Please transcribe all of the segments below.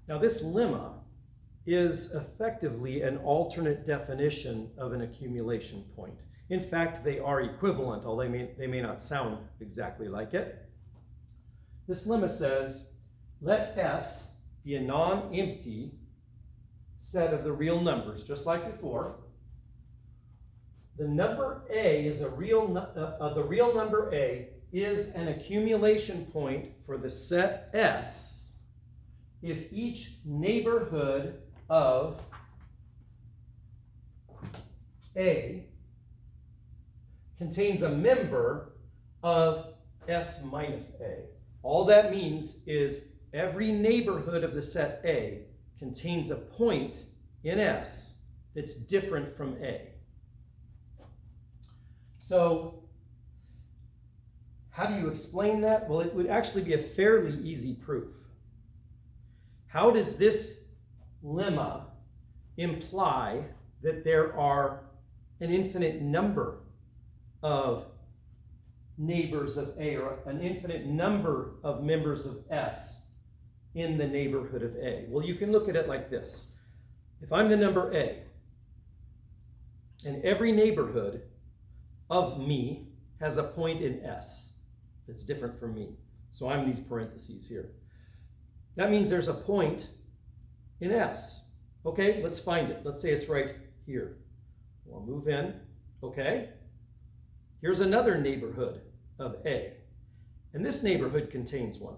Now this lemma is effectively an alternate definition of an accumulation point. In fact, they are equivalent, although they may not sound exactly like it. This lemma says, let S be a non-empty set of the real numbers, just like before. The number A is the real number A is an accumulation point for the set S if each neighborhood of A contains a member of S minus A. All that means is every neighborhood of the set A contains a point in S that's different from A. So how do you explain that? Well, it would actually be a fairly easy proof. How does this lemma imply that there are an infinite number of neighbors of A, or an infinite number of members of S in the neighborhood of A? Well, you can look at it like this. If I'm the number A, and every neighborhood of me has a point in S that's different from me. So I'm these parentheses here. That means there's a point in S. Okay, let's find it. Let's say it's right here. We'll move in. Okay. Here's another neighborhood of A. And this neighborhood contains one.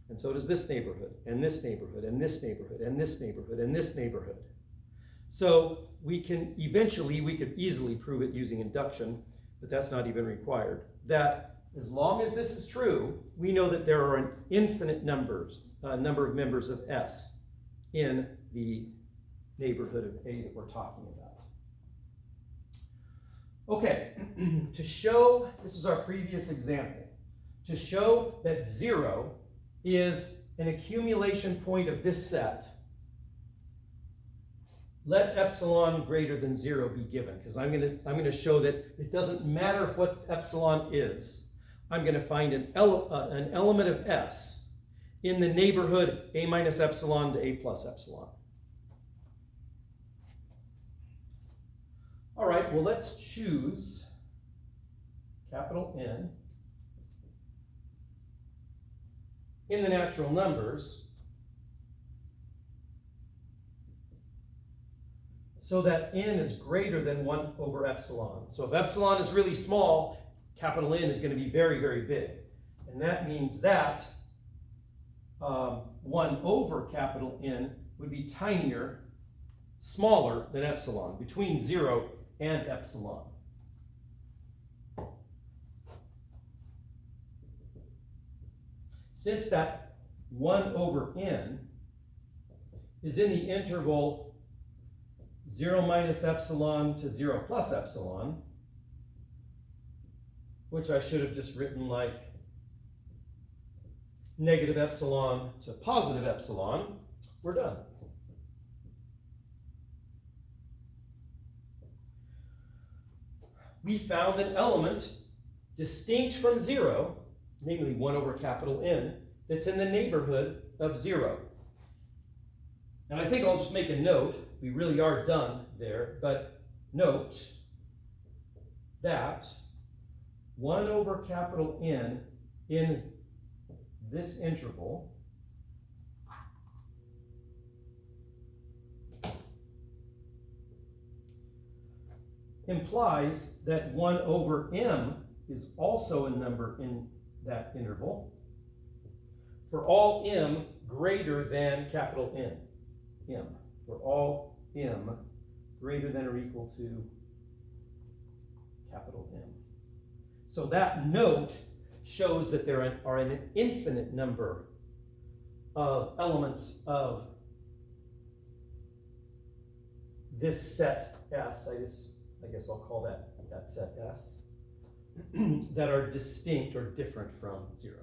And so does this neighborhood, and this neighborhood, and this neighborhood, and this neighborhood, and this neighborhood. So we could easily prove it using induction, but that's not even required. That as long as this is true, we know that there are an infinite number of members of S in the neighborhood of A that we're talking about. Okay, to show, this is our previous example, to show that 0 is an accumulation point of this set, let epsilon greater than 0 be given, because I'm going to show that it doesn't matter what epsilon is. I'm going to find an element of S in the neighborhood A minus epsilon to A plus epsilon. All right, well, let's choose capital N in the natural numbers so that n is greater than 1 over epsilon. So if epsilon is really small, capital N is going to be very, very big. And that means that 1 over capital N would be tinier, smaller than epsilon, between 0 and epsilon. Since that 1 over n is in the interval 0 minus epsilon to 0 plus epsilon, which I should have just written like negative epsilon to positive epsilon, we're done. We found an element distinct from 0, namely 1 over capital N, that's in the neighborhood of 0. And I think I'll just make a note. We really are done there, but note that 1 over capital N in this interval implies that 1 over m is also a number in that interval for all m greater than capital N. M. For all m greater than or equal to capital M. So that note shows that there are an infinite number of elements of this set S. I guess I'll call that set S, that are distinct or different from 0.